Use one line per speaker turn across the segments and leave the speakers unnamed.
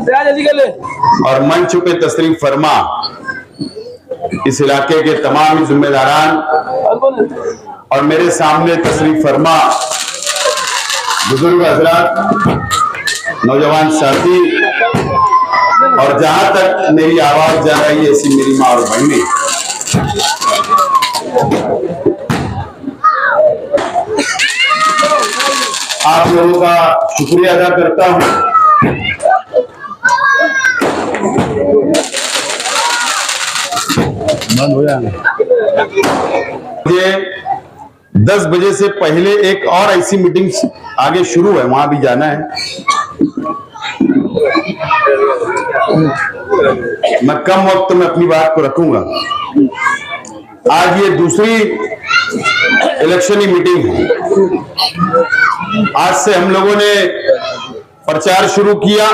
और मंच पे तशरीफ फरमा इस इलाके के तमाम जिम्मेदारान और मेरे सामने तशरीफ फरमा बुजुर्ग हजरात, नौजवान साथी और जहां तक मेरी आवाज जा रही है ऐसी मेरी माँ और बहनें, आप लोगों का शुक्रिया अदा करता हूं। मुझे 10 बजे से पहले एक और ऐसी मीटिंग आगे शुरू है, वहां भी जाना है। मैं कम वक्त में अपनी बात को रखूंगा। आज ये दूसरी इलेक्शनी मीटिंग है। आज से हम लोगों ने प्रचार शुरू किया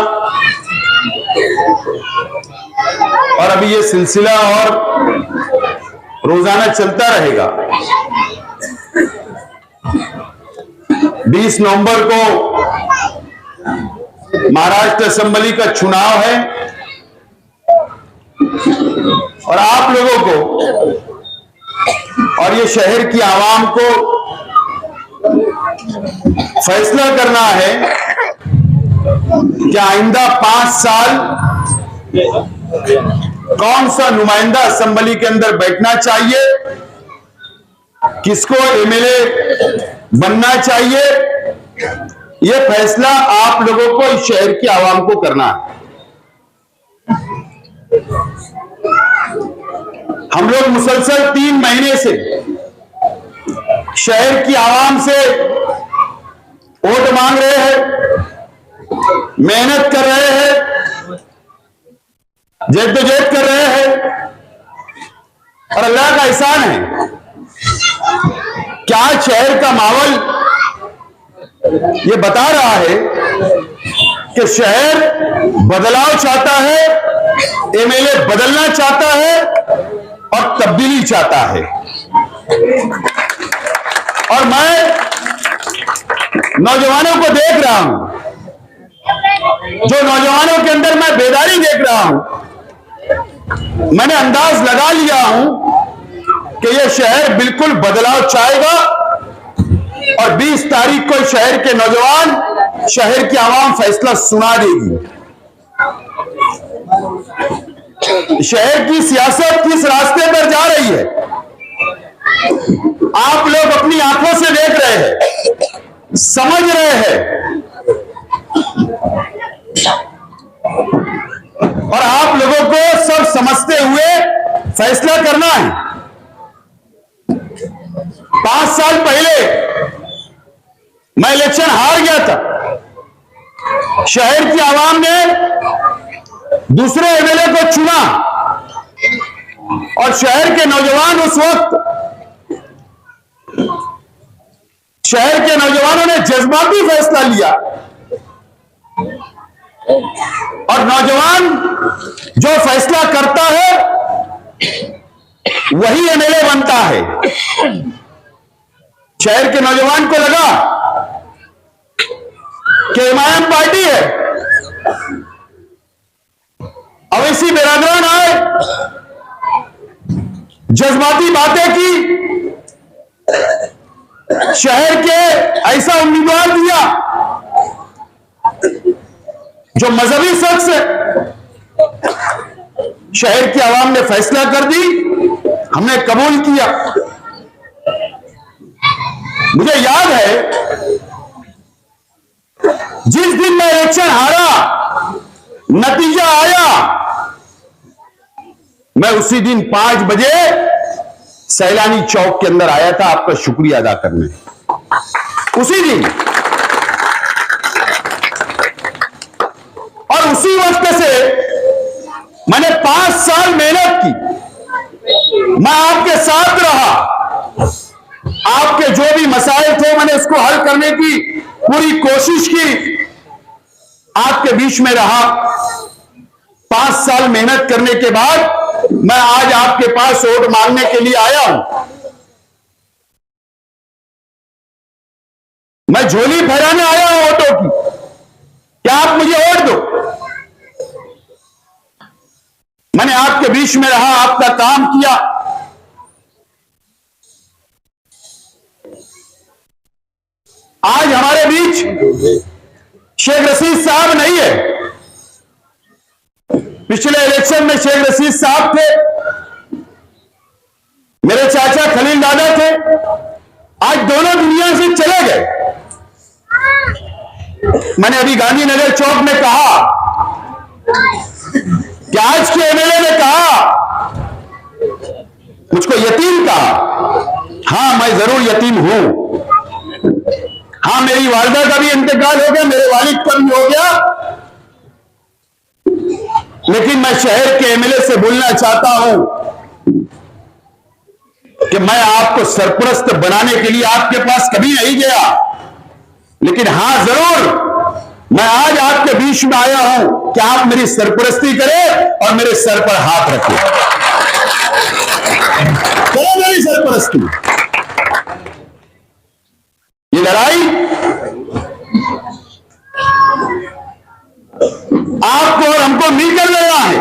और अभी ये सिलसिला और रोजाना चलता रहेगा। 20 नवंबर को महाराष्ट्र असेंबली का चुनाव है और आप लोगों को और ये शहर की आवाम को फैसला करना है कि आइंदा 5 साल कौन सा नुमाइंदा असेंबली के अंदर बैठना चाहिए, किसको एमएलए बनना चाहिए, यह फैसला आप लोगों को इस शहर की आवाम को करना है। हम लोग मुसलसल 3 महीने से शहर की आवाम से वोट मांग रहे हैं, मेहनत कर रहे हैं, जद्दोजहद कर रहे हैं और अल्लाह का एहसान है कि आज शहर का माहौल ये बता रहा है कि शहर बदलाव चाहता है, एमएलए बदलना चाहता है और तब्दीली चाहता है। और मैं नौजवानों को देख रहा हूं, जो नौजवानों के अंदर मैं बेदारी देख रहा हूं, मैंने अंदाज लगा लिया हूं कि यह शहर बिल्कुल बदलाव चाहेगा और 20 तारीख को शहर के नौजवान, शहर की आवाम फैसला सुना देगी। शहर की सियासत किस रास्ते पर जा रही है आप लोग अपनी आंखों से देख रहे हैं, समझ रहे हैं और आप लोगों को सब समझते हुए फैसला करना है। 5 साल पहले मैं इलेक्शन हार गया था, शहर की आवाम ने दूसरे एमएलए को चुना और शहर के नौजवान उस वक्त, शहर के नौजवानों ने जज्बाती फैसला लिया और नौजवान जो फैसला करता है वही एमएलए बनता है। शहर के नौजवान को लगा कि एमआईएम पार्टी है, अवैसी बिरादरान आए, जज्बाती बातें की, शहर के ऐसा उम्मीदवार दिया जो मजहबी शख्स है। शहर की आवाम ने फैसला कर दी, हमने कबूल किया। मुझे याद है जिस दिन मैं इलेक्शन हारा, नतीजा आया, मैं उसी दिन 5 बजे सैलानी चौक के अंदर आया था आपका शुक्रिया अदा करने, उसी दिन। और उसी वक्त से मैंने 5 साल मेहनत की, मैं आपके साथ रहा, आपके जो भी मसाइल थे मैंने उसको हल करने की पूरी कोशिश की, आपके बीच में रहा। 5 साल मेहनत करने के बाद मैं आज आपके पास वोट मांगने के लिए आया हूं। मैं झोली फहराने आया हूं वोटों की, क्या आप मुझे वोट दो। आपके बीच में रहा, आपका काम किया। आज हमारे बीच शेख रशीद साहब नहीं है। पिछले इलेक्शन में शेख रशीद साहब थे, मेरे चाचा खलील दादा थे, आज दोनों दुनिया से चले गए। मैंने अभी गांधीनगर चौक में कहा कि आज के एमएलए ने कहा, मुझको यतीम कहा। हां, मैं जरूर यतीम हूं। हां, मेरी वालिदा का भी इंतकाल हो गया, मेरे वालिद का भी हो गया, लेकिन मैं शहर के एमएलए से बोलना चाहता हूं कि मैं आपको सरपरस्त बनाने के लिए आपके पास कभी नहीं गया, लेकिन हां जरूर मैं आज आपके बीच में आया हूं कि आप मेरी सरपरस्ती करें और मेरे सर पर हाथ रखें। करो मेरी सरपरस्ती। ये लड़ाई आपको और हमको मिलकर लड़ना है,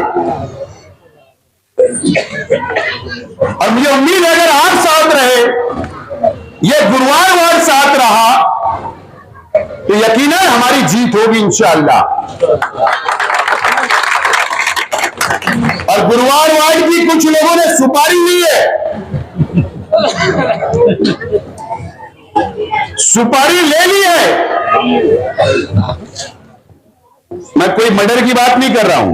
और मुझे उम्मीद है अगर आप साथ रहे, ये गुरुवार वार साथ रहा, तो यकीनन हमारी जीत होगी इंशाअल्लाह। और गुरुवार वार की कुछ लोगों ने सुपारी ली है, सुपारी ले ली है। मैं कोई मर्डर की बात नहीं कर रहा हूं।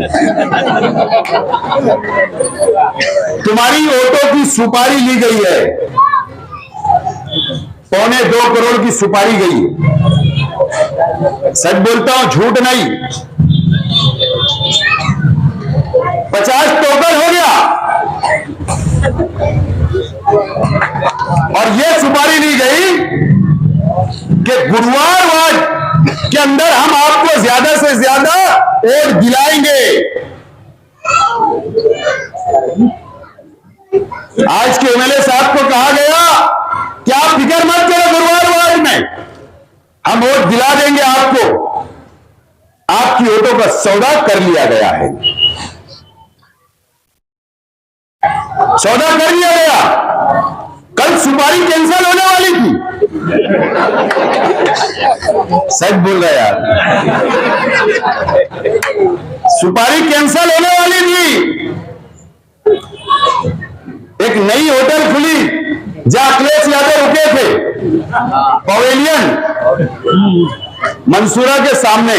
तुम्हारी वोटों की सुपारी ली गई है, 2.25 करोड़ की सुपारी गई। सच बोलता हूं, झूठ नहीं। 50 टोकन हो गया, और यह सुपारी ली गई कि गुरुवार वार्ड के अंदर हम आपको ज्यादा से ज्यादा वोट दिलाएंगे। आज के एमएलए साहब को कहा गया कि आप फिक्र मत करो, गुरुवार वार्ड में हम वोट दिला देंगे आपको। आपकी वोटों का सौदा कर लिया गया है, सौदा कर लिया गया। कल सुपारी कैंसिल होने वाली थी। सच बोल रहा यार, सुपारी कैंसिल होने वाली थी। एक नई होटल खुली जहां अखिलेश यादव रुके थे, पवेलियन मंसूरा के सामने।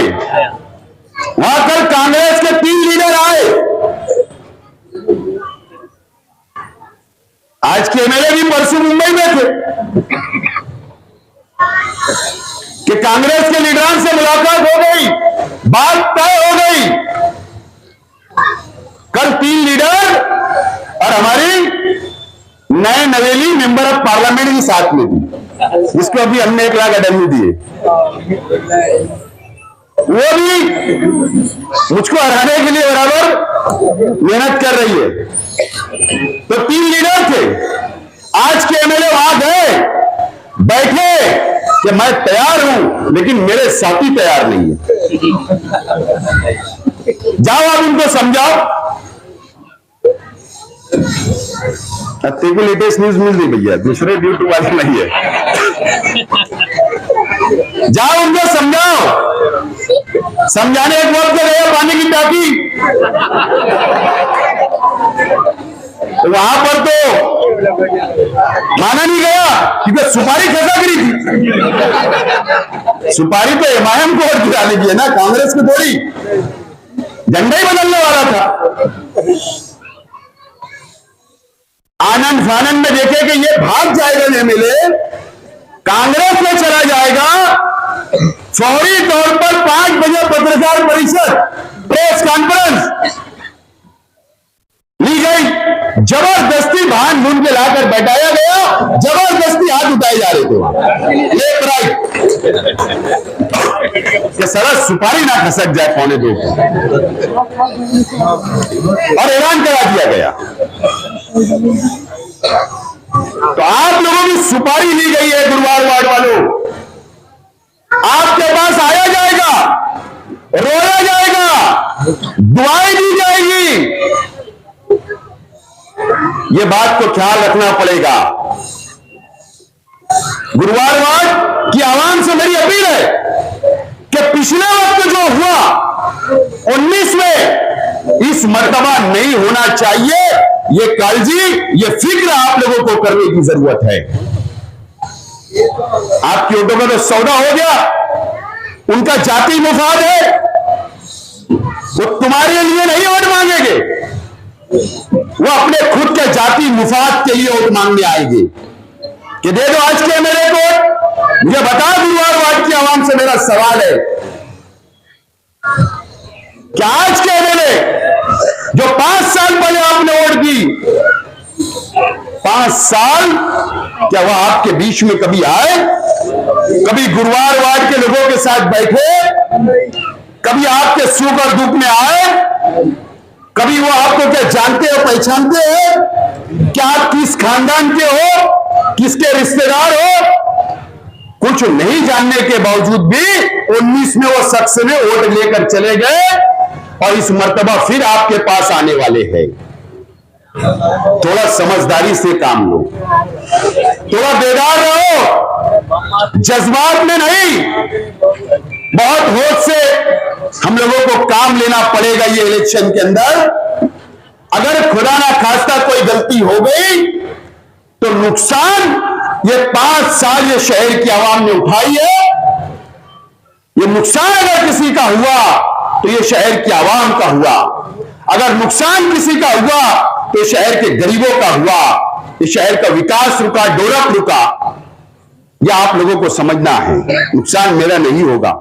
वहां कल कांग्रेस के 3 लीडर आए। आज के एमएलए भी परसों मुंबई में थे कि कांग्रेस के लीडरों से मुलाकात हो गई, बात तय हो गई। कल 3 लीडर और हमारी नए नवेली मेंबर ऑफ पार्लियामेंट भी साथ में थी, जिसको अभी हमने 1 लाख अडमी दिए। वो भी मुझको हराने के लिए बराबर मेहनत कर रही है। तो 3 लीडर थे। आज के एमएलए वहां गए, बैठे कि मैं तैयार हूं, लेकिन मेरे साथी तैयार नहीं है। जाओ आप उनको समझाओ। तेरे को लेटेस्ट न्यूज मिल रही भैया, दूसरे यूट्यूब वाले नहीं है। जाओ उनको समझाओ। समझाने एक वक्त गया पानी की टाकी, तो वहां पर तो माना नहीं गया, क्योंकि सुपारी खसा गिरी थी। सुपारी तो एमआईएम को वोट गिराने की है ना, कांग्रेस को थोड़ी। झंडा ही बदलने वाला था। आनंद फानंद में देखे कि ये भाग जाएगा एमएलए, कांग्रेस में चला जाएगा। फौरी तौर पर 5 बजे पत्रकार परिषद, प्रेस कॉन्फ्रेंस ली गई। जबरदस्ती भान भून के लाकर बैठाया गया, जबरदस्ती हाथ उठाए जा रहे थे वहां। लेफ्ट राइट कि सरस सुपारी ना खसक जाए 2:15 और ऐलान करा दिया गया। तो आप लोगों की सुपारी ली गई है गुरुवार वार्ड वालों। आपके पास आया जाएगा, रोया जाएगा, दुआएं दी जाएगी, ये बात को ख्याल रखना पड़ेगा। गुरुवारवाद की आवाम से मेरी अपील है कि पिछले वक्त जो हुआ 19 में इस मर्तबा नहीं होना चाहिए। ये कालजी, ये फिक्र आप लोगों को करने की जरूरत है। आपकी वोटों का तो सौदा हो गया, उनका जाति मुफाद है, वो तुम्हारे लिए नहीं वोट मांगेंगे, वो अपने खुद के जाति मुफाद के लिए वोट मांगने आएंगे कि दे दो आज के एमएलए को। मुझे बता, गुरुवारवाद की आवाम से मेरा सवाल है कि आज के एमएलए जो 5 साल पहले आपने वोट दी, 5 साल क्या वह आपके बीच में कभी आए? कभी गुरुवारवाद के लोगों के साथ बैठे? कभी आपके सुख और दुख में आए? कभी वो आपको क्या जानते हो, पहचानते हो? क्या आप किस खानदान के हो, किसके रिश्तेदार हो? कुछ नहीं जानने के बावजूद भी 19 में वो शख्स ने वोट लेकर चले गए और इस मर्तबा फिर आपके पास आने वाले हैं। थोड़ा समझदारी से काम लो, थोड़ा बेदार रहो, जज्बात में नहीं, बहुत होश से हम लोगों को काम लेना पड़ेगा। ये इलेक्शन के अंदर अगर खुदा ना खास्ता कोई गलती हो गई तो नुकसान ये 5 साल ये शहर की आवाम ने उठाई है। ये नुकसान अगर किसी का हुआ तो ये शहर की आवाम का हुआ, अगर नुकसान किसी का हुआ तो शहर के गरीबों का हुआ, ये शहर का विकास रुका, डेवलप रुका। यह आप लोगों को समझना है, नुकसान मेरा नहीं होगा।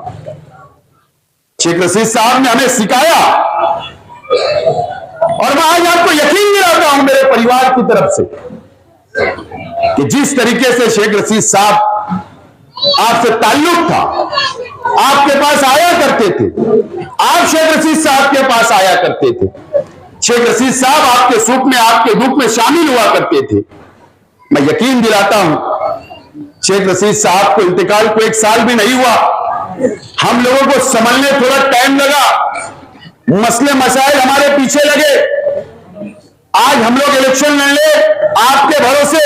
शेख रशीद साहब ने हमें सिखाया और मैं आज आपको यकीन दिलाता हूं मेरे परिवार की तरफ से कि जिस तरीके से शेख रशीद साहब आपसे ताल्लुक था, आपके पास आया करते थे, आप शेख रशीद साहब के पास आया करते थे, शेख रशीद साहब आपके सुख में आपके दुख में शामिल हुआ करते थे। मैं यकीन दिलाता हूं शेख रशीद साहब को इंतकाल को 1 साल भी नहीं हुआ, हम लोगों को संभलने थोड़ा टाइम लगा, मसले मसाइल हमारे पीछे लगे। आज हम लोग इलेक्शन लड़ने आपके भरोसे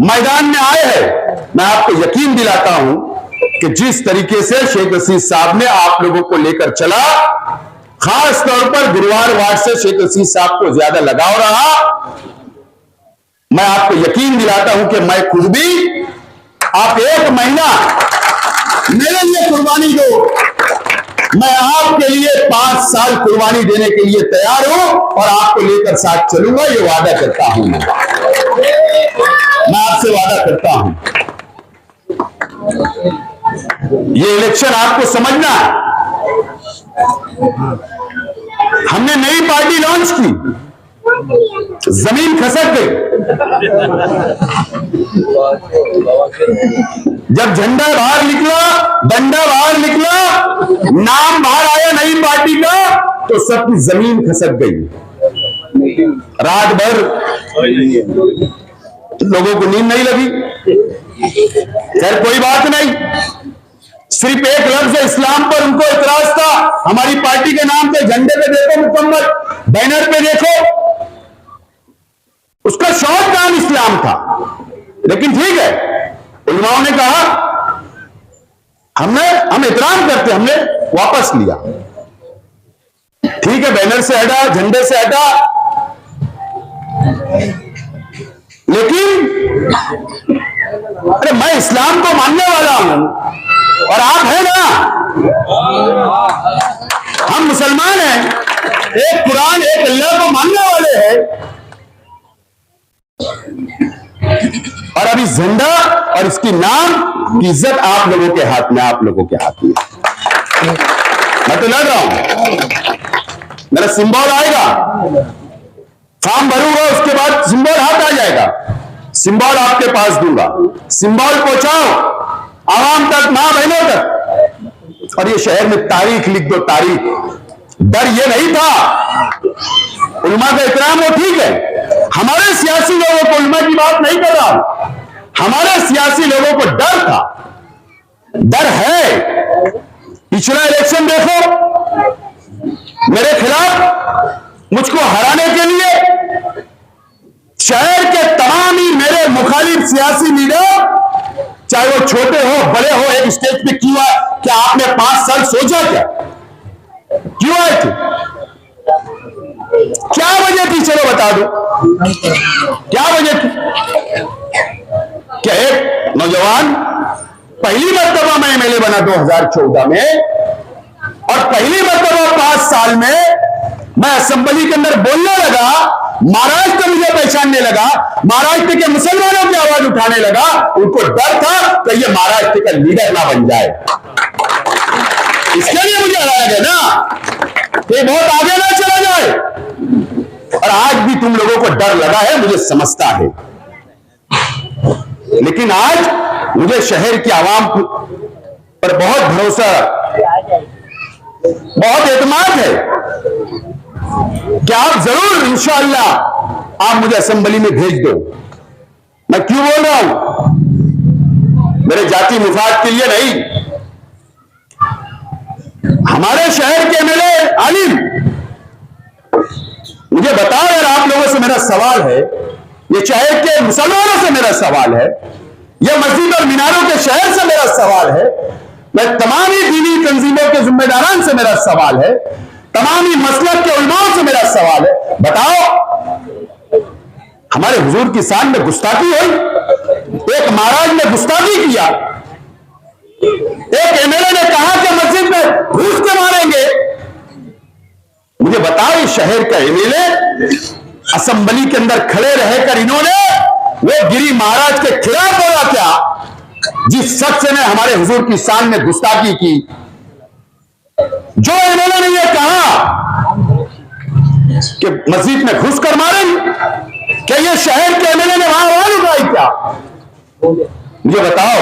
मैदान में आए हैं। मैं आपको यकीन दिलाता हूं कि जिस तरीके से शेख रशीद साहब ने आप लोगों को लेकर चला, खास तौर पर गुरुवारवाद से शेख रशीद साहब को ज्यादा लगाव रहा। मैं आपको यकीन दिलाता हूं कि मैं खुद भी, आप 1 महीना मेरे लिए कुर्बानी दो, मैं आपके लिए 5 साल कुर्बानी देने के लिए तैयार हूं और आपको लेकर साथ चलूंगा। ये वादा करता हूं, मैं आपसे वादा करता हूं। ये इलेक्शन आपको समझना है। हमने नई पार्टी लॉन्च की, जमीन खसक गई। जब झंडा बाहर निकला, डंडा बाहर निकला, नाम बाहर आया नई पार्टी का, तो सबकी जमीन खसक गई। रात भर लोगों को नींद नहीं लगी। खैर कोई बात नहीं, सिर्फ एक लफ्ज इस्लाम पर उनको इतराज था। हमारी पार्टी के नाम पे झंडे पे देखो, मुकम्मल बैनर पे देखो, उसका शॉर्ट नाम इस्लाम था। लेकिन ठीक है, उलमाओं ने कहा हम एहतराम करते, हमने वापस लिया। ठीक है, बैनर से हटा, झंडे से हटा, लेकिन अरे मैं इस्लाम को मानने वाला हूं और आप हैं ना, हम मुसलमान हैं, एक कुरान एक अल्लाह को मानने वाले हैं। और अभी झंडा और इसकी नाम की इज्जत आप लोगों के हाथ में, आप लोगों के हाथ में। मैं तो लड़ रहा हूं, मेरा सिंबल आएगा, फॉर्म भरूंगा, उसके बाद सिंबल हाथ आ जाएगा, सिंबल आपके पास दूंगा। सिंबल पहुंचाओ आवाम तक, मां बहनों तक, और ये शहर में तारीख लिख दो, तारीख। डर ये नहीं था, उलमा का इकराम हो, ठीक है, हमारे सियासी लोगों को, उलमा की बात नहीं कर रहा हूं, हमारे सियासी लोगों को डर था, डर है। पिछला इलेक्शन देखो, मेरे खिलाफ मुझको हराने के लिए मुखालिफ सियासी लीडर, चाहे वो छोटे हो बड़े हो, एक स्टेज पे क्यों आए? क्या आपने 5 साल सोचा क्या क्यों आए थे? क्या वजह थी? चलो बता दो, क्या वजह थी? क्या एक नौजवान पहली मर्तबा मैं एमएलए बना 2014 में, और पहली मर्तबा 5 साल में मैं असेंबली के अंदर बोलने लगा, महाराष्ट्र मुझे पहचानने लगा, महाराष्ट्र के मुसलमानों की आवाज उठाने लगा। उनको डर था कि ये महाराष्ट्र का लीडर ना बन जाए, इसके लिए मुझे हराया गया ना, ये बहुत आगे ना चला जाए। और आज भी तुम लोगों को डर लगा है, मुझे समझता है, लेकिन आज मुझे शहर की आवाम पर बहुत भरोसा, बहुत एतमाद है कि आप जरूर इंशाअल्लाह आप मुझे असेंबली में भेज दो। मैं क्यों बोल रहा हूं? मेरे जाति मुफाद के लिए नहीं, हमारे शहर के एमएलए आलिम, मुझे बताओ यार, आप लोगों से मेरा सवाल है, ये शहर के मुसलमानों से मेरा सवाल है, ये मस्जिद और मीनारों के शहर से मेरा सवाल है, मैं तमाम ही दीनी तंजीमों के जिम्मेदारान से मेरा सवाल है, तमाम ही मसलक के उलमाओं से मेरा सवाल है, बताओ हमारे हुजूर की शान में गुस्ताखी हुई? एक महाराज ने गुस्ताखी किया, एक एमएलए ने कहा कि मस्जिद में घुस के मारेंगे। मुझे बताओ, इस शहर का एमएलए असेंबली के अंदर खड़े रहकर इन्होंने वो गिरी महाराज के खिलाफ बोला क्या, जिस शख्स ने हमारे हुजूर की शान में गुस्ताखी की? जो एमएलए ने यह कहा कि मस्जिद में घुस कर मारेंगे, क्या ये शहर के एमएलए ने वहां आवाज उठाई क्या? मुझे बताओ,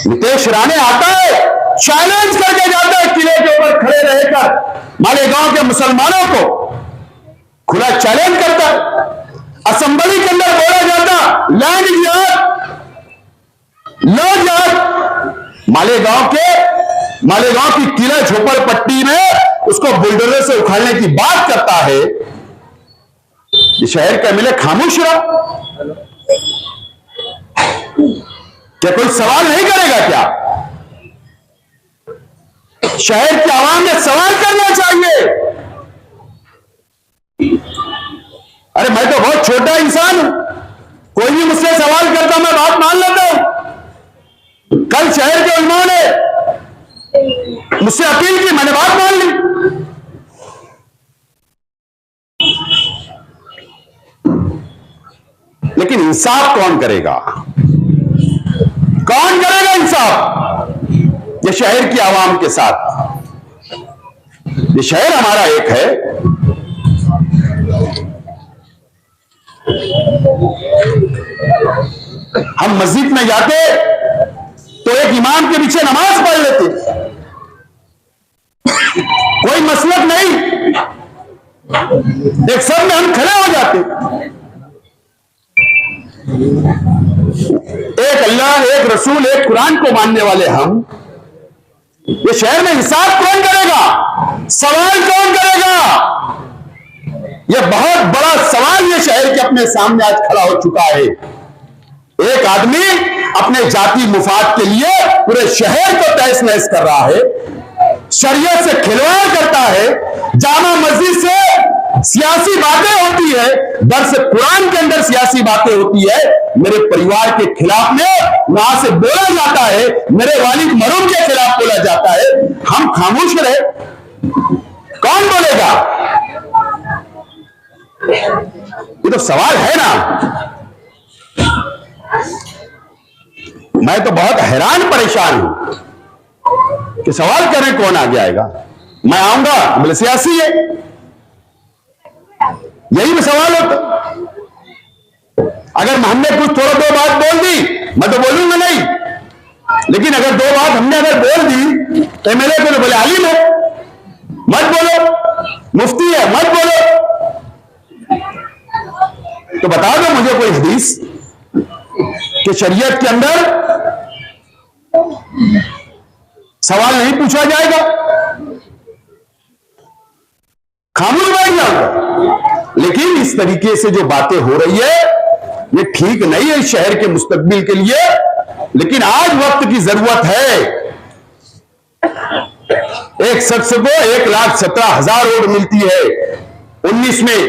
नितेश राणे आता है, चैलेंज करके जाता है, किले के ऊपर खड़े रहकर मालेगांव के मुसलमानों को खुला चैलेंज करता है। असेंबली के अंदर बोला जाता लैंड जिहाद, लो जिहाद, मालेगांव की किला झोपड़पट्टी में उसको बुलडोजर से उखाड़ने की बात करता है। ये शहर का एमएलए खामोश रहा, क्या कोई सवाल नहीं करेगा? क्या शहर की आवाम ने सवाल करना चाहिए? अरे मैं तो बहुत छोटा इंसान हूं, कोई भी मुझसे सवाल करता मैं बात मान लेता हूं। कल शहर के उलमाओं ने मुझसे अपील की, मैंने बात मान ली। लेकिन इंसाफ कौन करेगा? कौन करेगा इंसाफ ये शहर की आवाम के साथ? ये शहर हमारा एक है, हम मस्जिद में जाते तो एक इमाम के पीछे नमाज पढ़ लेते, कोई मसलक नहीं, एक सब में हम खड़े हो जाते। एक अल्लाह, एक रसूल, एक कुरान को मानने वाले हम, ये शहर में हिसाब कौन करेगा? सवाल कौन करेगा? ये बहुत बड़ा सवाल ये शहर के अपने सामने आज खड़ा हो चुका है। एक आदमी अपने जाति मुफाद के लिए पूरे शहर को तहस नहस कर रहा है, शरीयत से खिलवाड़ करता है, जामा मस्जिद से सियासी बातें होती है, दर्स कुरान के अंदर सियासी बातें होती है, मेरे परिवार के खिलाफ में वहां से बोला जाता है, मेरे वालिद मरूम के खिलाफ बोला जाता है, हम खामोश रहे, कौन बोलेगा? ये तो सवाल है ना। मैं तो बहुत हैरान परेशान हूं कि सवाल करने कौन आगे आएगा। मैं आऊंगा बोले सियासी है, यही भी सवाल होता। अगर हमने कुछ थोड़ा दो बात बोल दी मैं तो बोलूंगा नहीं, लेकिन अगर दो बात हमने अगर बोल दी तो एमएलए को बोले आलिम है मत बोलो, मुफ्ती है मत बोलो, तो बता दो मुझे कोई हदीस कि शरीयत के अंदर सवाल नहीं पूछा जाएगा, खामोश बैठ जाऊंगा। लेकिन इस तरीके से जो बातें हो रही है ये ठीक नहीं है इस शहर के मुस्तकबिल के लिए। लेकिन आज वक्त की जरूरत है। एक शख्स को 1,17,000 वोट मिलती है 19 में।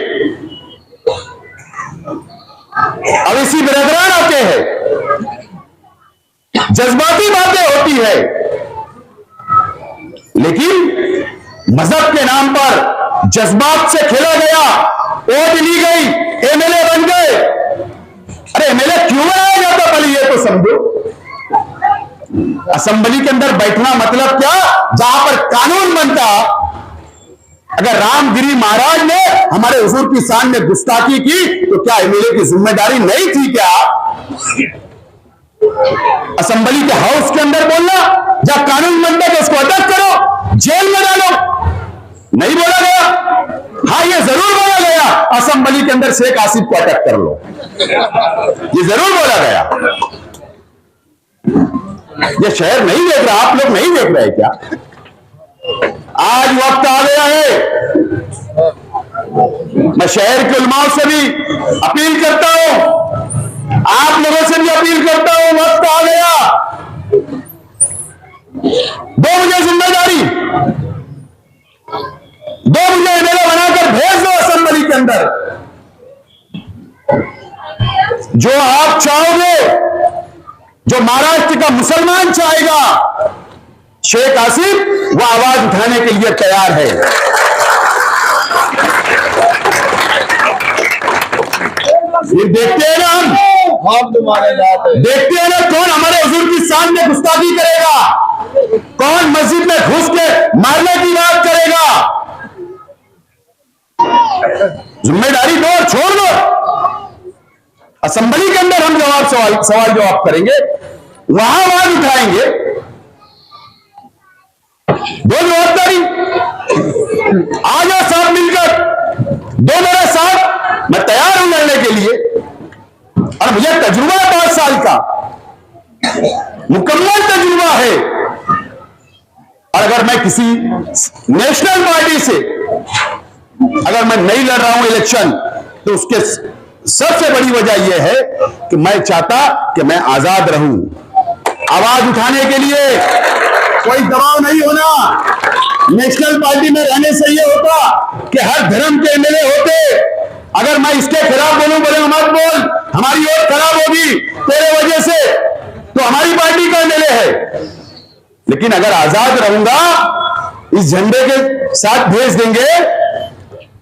अब इसी बिरादरान आते हैं, जज्बाती बातें होती है, लेकिन मजहब के नाम पर जज्बात से खेला गया, वोट ली गई, एमएलए बन गए। अरे एमएलए क्यों बनाया जाता पहले ये तो समझो। असेंबली के अंदर बैठना मतलब क्या, जहां पर कानून बनता। अगर रामगिरी महाराज ने हमारे हुजूर की शान में गुस्ताखी की तो क्या एमएलए की जिम्मेदारी नहीं थी क्या? असेंबली के हाउस के अंदर बोलना, जहां कानून बनता है उसको अटक करो, जेल में डालो, नहीं बोला गया? हाँ ये जरूर बोला गया, असेंबली के अंदर शेख आसिफ को अटक कर लो, ये जरूर बोला गया। ये शहर नहीं देख रहा, आप लोग नहीं देख रहे क्या? आज वक्त आ गया है, मैं शहर के उलमाओं से भी अपील करता हूं, आप लोगों से भी अपील करता हूं, वक्त आ गया। दो मुझे जिम्मेदारी, दो मुझे एमएलए बनाकर भेज दो असेंबली के अंदर। जो आप चाहोगे, जो महाराष्ट्र का मुसलमान चाहेगा, शेख आसिफ वो आवाज उठाने के लिए तैयार है। ये देखते हैं ना हम तुम्हारे साथ है। देखते हैं ना कौन हमारे हुजूर की शान में गुस्ताखी करेगा, कौन मस्जिद में घुस के मारने की बात करेगा। जिम्मेदारी दो और छोड़ दो। असेंबली के अंदर हम सवाल जवाब करेंगे, वहां आवाज उठाएंगे। दो जवाबदारी, आ जाओ साथ मिलकर, दो मेरे साथ, मैं तैयार हूं लड़ने के लिए। और मुझे तजुर्बा है 5 साल का, मुकम्मल तजुर्बा है। और अगर मैं किसी नेशनल पार्टी से अगर मैं नहीं लड़ रहा हूं इलेक्शन, तो उसके सबसे बड़ी वजह यह है कि मैं चाहता कि मैं आजाद रहूं। आवाज उठाने के लिए कोई दबाव नहीं होना। नेशनल पार्टी में रहने से यह होता कि हर धर्म के एमएलए होते। अगर मैं इसके खिलाफ बोलूं, बोले मत बोल, हमारी वोट खराब होगी तेरे वजह से, तो हमारी पार्टी का एमएलए है। लेकिन अगर आजाद रहूंगा, इस झंडे के साथ भेज देंगे,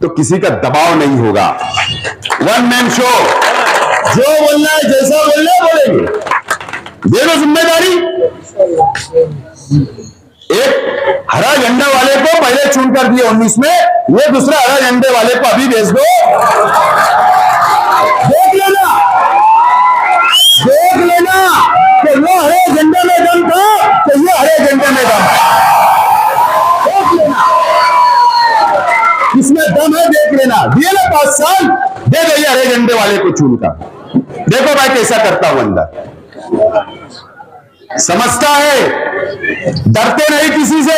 तो किसी का दबाव नहीं होगा। वन मैन शो, जो बोलना है जैसा बोलना है बोलेंगे। दे दो जिम्मेदारी। एक हरा झंडा वाले को पहले चुन कर दिया 19 में, ये दूसरा हरा झंडे वाले को अभी भेज दो। देख लेना कि वो हरे झंडे में दम था, तो ये हरे झंडे में दम है। देख लेना किसमें दम है, देख लेना। दिए ना 5 साल, दे दो ये हरे झंडे वाले को चुनकर। देखो भाई कैसा करता हूं अंदर। समझता है, डरते नहीं किसी से,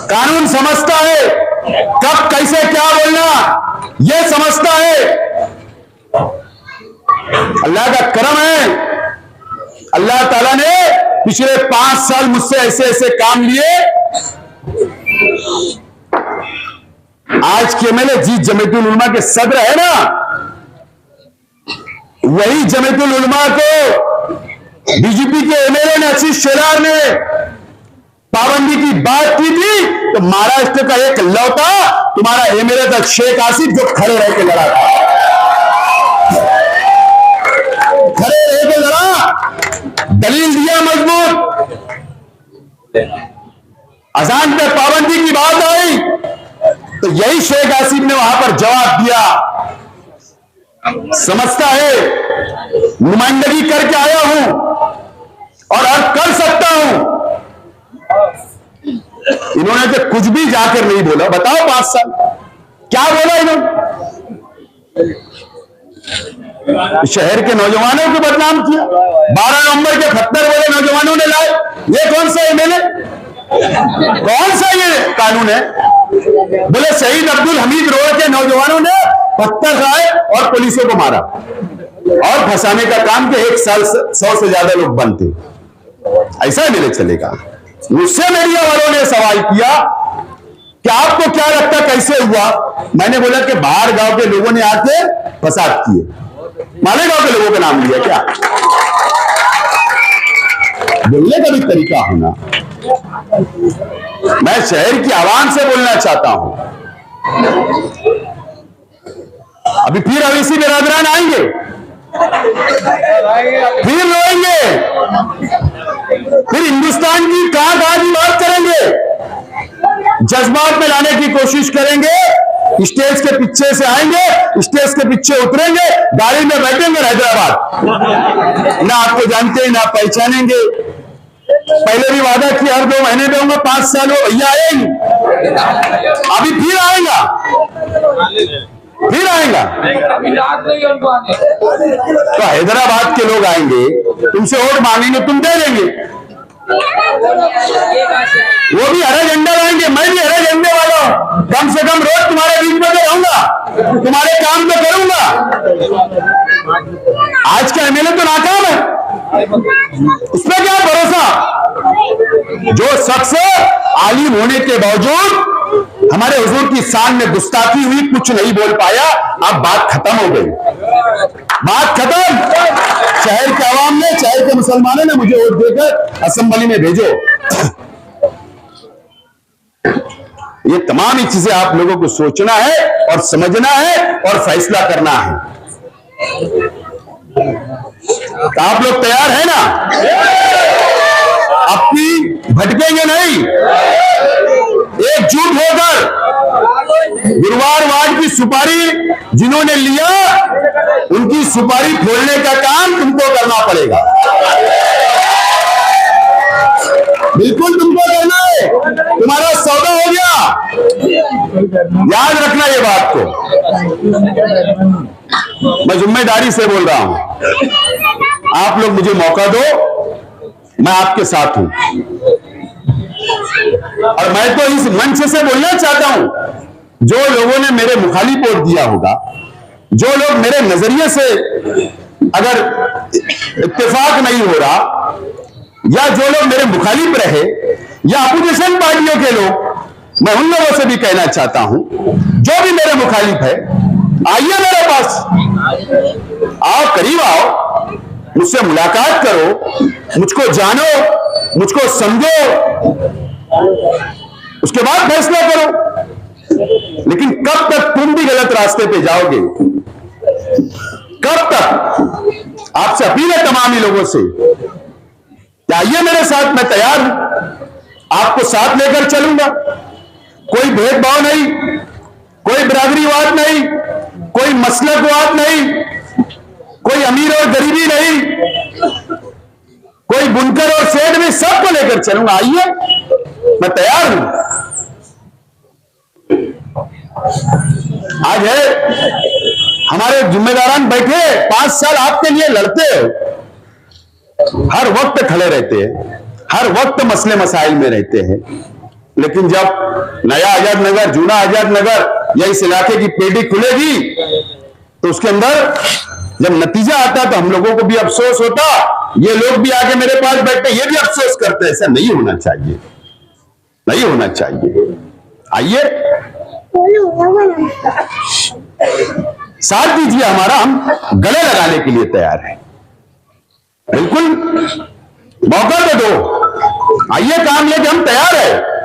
कानून समझता है, कब कैसे क्या बोलना यह समझता है। अल्लाह का करम है, अल्लाह ताला ने पिछले 5 साल मुझसे ऐसे ऐसे काम लिए। आज के एमएलए जीत जमीयतुल उलमा के सदर है ना, वही जमीयतुल उलमा को बीजेपी के एमएलए ने आशीष शेलार ने पाबंदी की बात की थी, तो महाराष्ट्र का एक लौटा तुम्हारा एमएलए था शेख आसिफ, जो खड़े रह के लड़ा था, खड़े रह के लड़ा, दलील दिया मजबूत। अजान पे पाबंदी की बात आई तो यही शेख आसिफ ने वहां पर जवाब दिया। समझता है नुमाइंदगी करके आया हूं और अब कर सकता हूं। इन्होंने तो कुछ भी जाकर नहीं बोला। बताओ 5 साल क्या बोला इन्होंने? शहर के नौजवानों को बदनाम किया। 12 नवंबर के 78 वाले नौजवानों ने लाए। ये कौन सा एमएलए, कौन सा ये कानून है? बोले शहीद अब्दुल हमीद रोड के नौजवानों ने पत्थर खाए और पुलिसों को मारा और फंसाने का काम के 1 साल 100 से ज्यादा लोग बंद थे। ऐसा मेरे चलेगा। मुझसे मीडिया वालों ने सवाल किया कि आपको क्या लगता कैसे हुआ? मैंने बोला कि बाहर गांव के लोगों ने आके फसाद किए। मालेगांव के लोगों का नाम लिया क्या? बोलने का भी तरीका होना। मैं शहर की आवाम से बोलना चाहता हूं। अभी फिर अवैसी बिरादरान आएंगे, फिर रोएंगे, फिर हिंदुस्तान की कहां की बात करेंगे, जज्बात में लाने की कोशिश करेंगे। स्टेज के पीछे से आएंगे, स्टेज के पीछे उतरेंगे, गाड़ी में बैठेंगे हैदराबाद। ना आपको जानते ना पहचानेंगे। पहले भी वादा किया हर 2 महीने दूंगा, 5 साल हो भैया आएंगे, अभी फिर आएगा, फिर आएगा। तो हैदराबाद के लोग आएंगे, तुमसे वोट मांगेंगे, तुम दे देंगे। वो भी हरा झंडा लाएंगे, मैं भी हरे झंडे वाला हूं। कम से कम रोज तुम्हारे बीच में तो रहूंगा, तुम्हारे काम तो करूंगा। आज का एमएलए तो नाकाम है, उसमें क्या भरोसा? जो शख्स आलिम होने के बावजूद हमारे हुजूर की शान में गुस्ताखी हुई, कुछ नहीं बोल पाया, अब बात खत्म हो गई, बात खत्म। शहर के आवाम ने, शहर के मुसलमानों ने मुझे वोट देकर असेंबली में भेजो। ये तमाम ही चीजें आप लोगों को सोचना है और समझना है और फैसला करना है। तो आप लोग तैयार हैं ना? अपनी भटकेंगे नहीं, एकजुट होकर गुरुवार वार्ड की सुपारी जिन्होंने लिया, उनकी सुपारी फोड़ने का काम तुमको करना पड़ेगा। बिल्कुल तुमको करना है, तुम्हारा सौदा हो गया। याद रखना ये बात को, मैं जिम्मेदारी से बोल रहा हूं। आप लोग मुझे मौका दो, मैं आपके साथ हूं। और मैं तो इस मंच से बोलना चाहता हूं, जो लोगों ने मेरे मुखालिफ वोट दिया होगा, जो लोग मेरे नजरिए से अगर इत्तेफाक नहीं हो रहा, या जो लोग मेरे मुखालिफ रहे, या अपोजिशन पार्टियों के लोग, मैं उन लोगों से भी कहना चाहता हूं, जो भी मेरे मुखालिफ है, आइए मेरे पास, आओ, करीब आओ, मुझसे मुलाकात करो, मुझको जानो, मुझको समझो, उसके बाद फैसला करो। लेकिन कब तक तुम भी गलत रास्ते पे जाओगे? कब तक? आपसे अपील है तमाम ही लोगों से, आइए मेरे साथ, मैं तैयार हूं, आपको साथ लेकर चलूंगा। कोई भेदभाव नहीं, कोई बिरादरीवाद नहीं, कोई मसलकवाद नहीं, कोई अमीर और गरीबी नहीं, कोई बुनकर और सेठ भी, सबको लेकर चलूंगा। आइए, मैं तैयार हूं। आज है हमारे जिम्मेदारान बैठे, 5 साल आपके लिए लड़ते हो, हर वक्त खड़े रहते हैं, हर वक्त मसले मसाइल में रहते हैं। लेकिन जब नया आजाद नगर, जूना आजाद नगर या इस इलाके की पेटी खुलेगी, तो उसके अंदर जब नतीजा आता तो हम लोगों को भी अफसोस होता, ये लोग भी आके मेरे पास बैठते, ये भी अफसोस करते। ऐसा नहीं होना चाहिए, नहीं होना चाहिए। आइए, साथ दीजिए हमारा, हम गले लगाने के लिए तैयार हैं। बिल्कुल मौका तो दो, आइए, काम लेके हम तैयार है।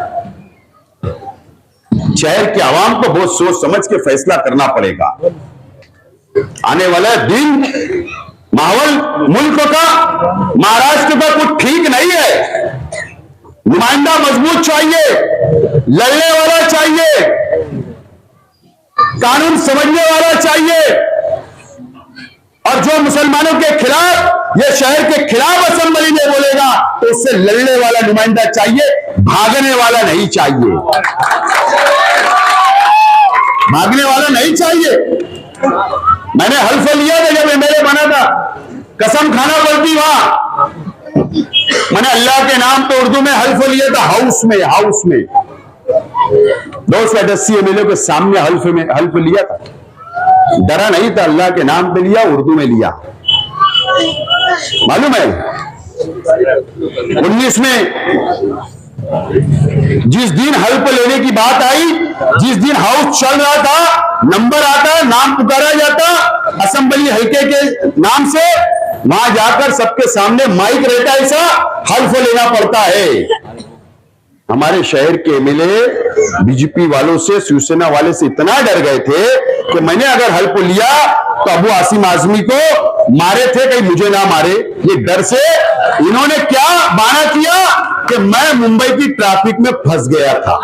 शहर के आवाम को बहुत सोच समझ के फैसला करना पड़ेगा। आने वाला दिन, माहौल मुल्क का, महाराष्ट्र का कुछ ठीक नहीं है। नुमाइंदा मजबूत चाहिए, लड़ने वाला चाहिए, कानून समझने वाला चाहिए, और जो मुसलमानों के खिलाफ, ये शहर के खिलाफ असेंबली में बोलेगा, तो उससे लड़ने वाला नुमाइंदा चाहिए, भागने वाला नहीं चाहिए, भागने वाला नहीं चाहिए। मैंने हल्फ लिया था जब एमएलए बना था, कसम खाना पड़ती वहां, मैंने अल्लाह के नाम पे उर्दू में हल्फ लिया था, हाउस में, हाउस में, 288 एमएलए के सामने हल्फ लिया था, डरा नहीं था, अल्लाह के नाम पे लिया, उर्दू में लिया। मालूम है 19 में जिस दिन हल्फ लेने की बात आई, जिस दिन हाउस चल रहा था, नंबर आता, नाम पुकारा जाता असेंबली हल्के के नाम से, वहां जाकर सबके सामने माइक रहता है, ऐसा हल्फ लेना पड़ता है। हमारे शहर के एमएलए बीजेपी वालों से, शिवसेना वाले से इतना डर गए थे कि मैंने अगर हल्फ लिया तो अबू आसिम आजमी को मारे थे, कहीं मुझे ना मारे, ये डर से इन्होंने क्या बहाना किया कि मैं मुंबई की ट्रैफिक में फंस गया था।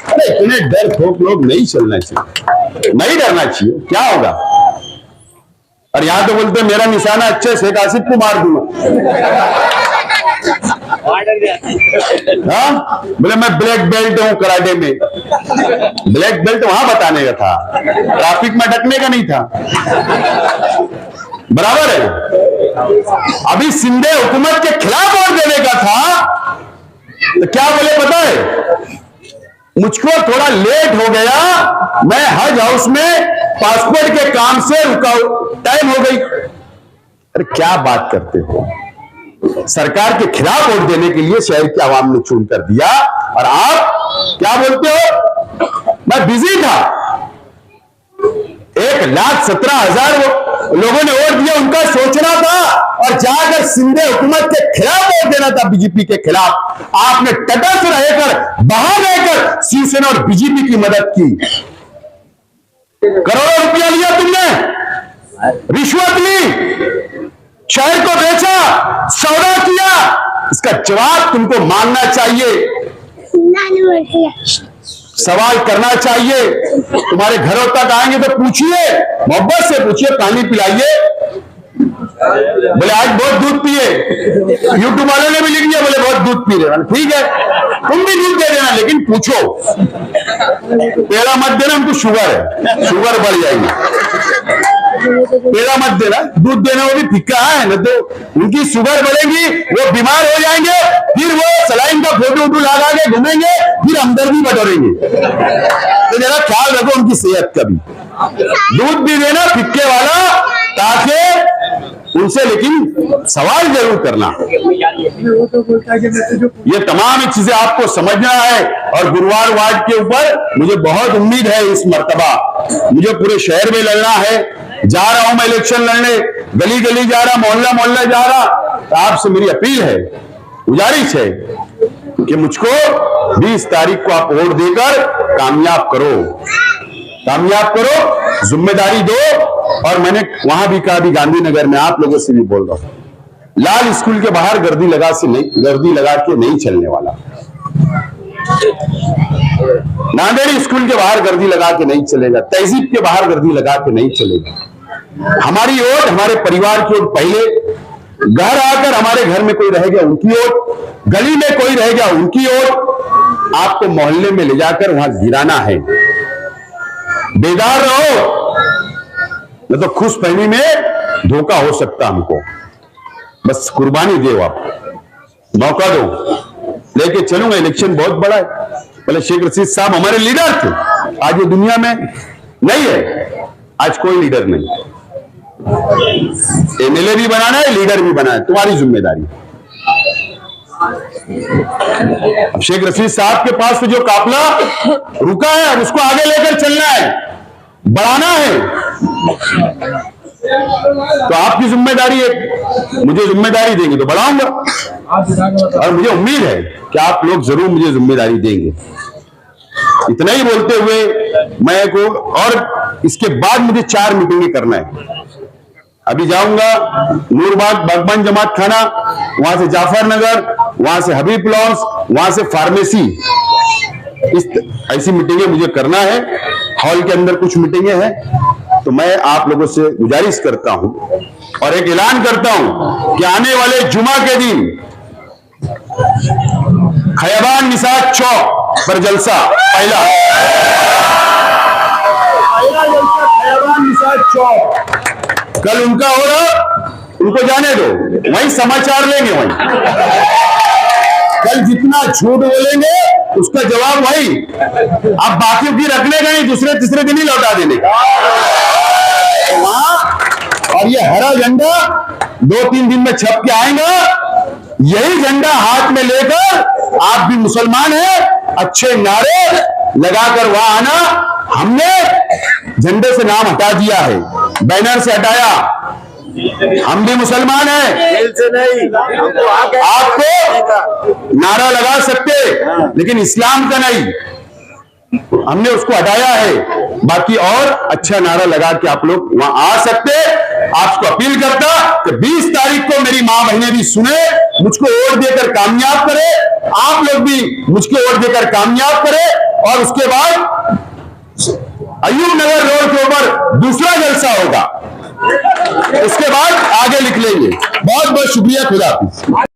अरे इतने डर खोक लोग नहीं चलना चाहिए, नहीं डरना चाहिए, क्या होगा। और यहां तो बोलते मेरा निशाना अच्छे शेख आसिफ को मार दूंगा। हाँ, बोले मैं ब्लैक बेल्ट हूं कराटे में। ब्लैक बेल्ट वहां बताने का था, ट्रैफिक में अटकने का नहीं था। बराबर है। अभी सिंधे हुकूमत के खिलाफ वोट देने का था, तो क्या बोले पता है, मुझको थोड़ा लेट हो गया, मैं हज हाउस में पासपोर्ट के काम से रुका, टाइम हो गई। अरे क्या बात करते हो, सरकार के खिलाफ वोट देने के लिए शहर की आवाम ने चुन कर दिया, और आप क्या बोलते हो मैं बिजी था। 1,17,000 लोगों ने वोट दिया, उनका सोचना था, और जाकर सिंधे हुकूमत के खिलाफ वोट देना था, बीजेपी के खिलाफ। आपने तटस्थ रहकर, बाहर रहकर शिवसेना और बीजेपी की मदद की। करोड़ों रुपया लिया तुमने, रिश्वत ली, शहर को बेचा, सौदा किया, इसका जवाब तुमको मांगना चाहिए, सवाल करना चाहिए। तुम्हारे घरों तक आएंगे तो पूछिए, मोहब्बत से पूछिए, पानी पिलाइए। बोले आज बहुत दूध पिए, यूट्यूब वालों ने भी लिख दिया, बोले बहुत दूध पी रहे। ठीक है, तुम भी दूध दे देना, लेकिन पूछो, पेड़ा मत देना, उनको शुगर है, शुगर बढ़ जाएगी। पेड़ा मत देना, दूध देना वो भी फिक्का है, न तो उनकी शुगर बढ़ेगी, वो बीमार हो जाएंगे, फिर वो सलाइन का फोटो लगा के घूमेंगे, फिर हमदर्दी बटोरेंगे। तो जरा ख्याल रखो उनकी सेहत का भी। दूध भी देना फिक्के वाला, ताकि उनसे लेकिन सवाल जरूर करना। ये तमाम चीजें आपको समझना है। और गुरुवार वार्ड के ऊपर मुझे बहुत उम्मीद है, इस मर्तबा मुझे पूरे शहर में लड़ना है। जा रहा हूं मैं इलेक्शन लड़ने, गली गली जा रहा, मोहल्ला मोहल्ला जा रहा। तो आपसे मेरी अपील है, गुजारिश है कि मुझको 20 तारीख को आप वोट देकर कामयाब करो, कामयाब करो, जिम्मेदारी दो। और मैंने वहां भी कहा, भी गांधीनगर में आप लोगों से भी बोल रहा हूं, लाल स्कूल के बाहर गर्दी लगा के नहीं चलने वाला। नांदेड़ स्कूल के बाहर गर्दी लगा के नहीं चलेगा, तहजीब के बाहर गर्दी लगा के नहीं चलेगा। हमारी वोट, हमारे परिवार की वोट पहले, घर आकर हमारे घर में कोई रह गया उनकी वोट, गली में कोई रह गया उनकी वोट, आपको मोहल्ले में ले जाकर वहां गिराना है। बेदार रहो, न तो खुश फहमी में धोखा हो सकता हमको। बस कुर्बानी दो, आप मौका दो, लेके चलूंगा। इलेक्शन बहुत बड़ा है। पहले शेख रशीद साहब हमारे लीडर थे, आज ये दुनिया में नहीं है, आज कोई लीडर नहीं। एमएलए भी बनाना है, लीडर भी बनाना है, तुम्हारी जिम्मेदारी। अब शेख रशीद साहब के पास तो जो काफिला रुका है, अब उसको आगे लेकर चलना है, बढ़ाना है। तो आपकी जिम्मेदारी है, मुझे जिम्मेदारी देंगे तो बढ़ाऊंगा, और मुझे उम्मीद है कि आप लोग जरूर मुझे जिम्मेदारी देंगे। इतना ही बोलते हुए मैं को, और इसके बाद मुझे 4 मीटिंगें करना है। अभी जाऊंगा नूरबाग बागबान जमात खाना, वहां से जाफर नगर, वहां से हबीब लॉन्स, वहां से फार्मेसी। ऐसी मीटिंगें मुझे करना है। हॉल के अंदर कुछ मीटिंगें हैं। तो मैं आप लोगों से गुजारिश करता हूं और एक ऐलान करता हूं कि आने वाले जुमा के दिन खैबान निसात चौक पर जलसा, पहला जलसा खैबान निसात चौक। कल उनका हो रहा, उनको जाने दो, वहीं समाचार लेंगे, वहीं कल जितना झूठ बोलेंगे उसका जवाब वही, अब बाकी की रखने का नहीं, दूसरे तीसरे दिन ही लौटा देने का वहां। और ये हरा झंडा 2-3 दिन में छप के आएगा, यही झंडा हाथ में लेकर आप भी मुसलमान हैं, अच्छे नारे लगाकर वहां आना। हमने झंडे से नाम हटा दिया है, बैनर से हटाया, हम भी मुसलमान हैं,
से नहीं
आपको नारा लगा सकते लेकिन इस्लाम का नहीं, हमने उसको हटाया है। बाकी और अच्छा नारा लगा के आप लोग वहां आ सकते। आपको अपील करता कि 20 तारीख को मेरी मां बहनें भी सुने, मुझको वोट देकर कामयाब करे, आप लोग भी मुझको वोट देकर कामयाब करे, और उसके बाद अयूब नगर रोड के ऊपर दूसरा जलसा होगा, उसके बाद आगे लिख लेंगे। बहुत बहुत शुक्रिया, खुदा हाफिज।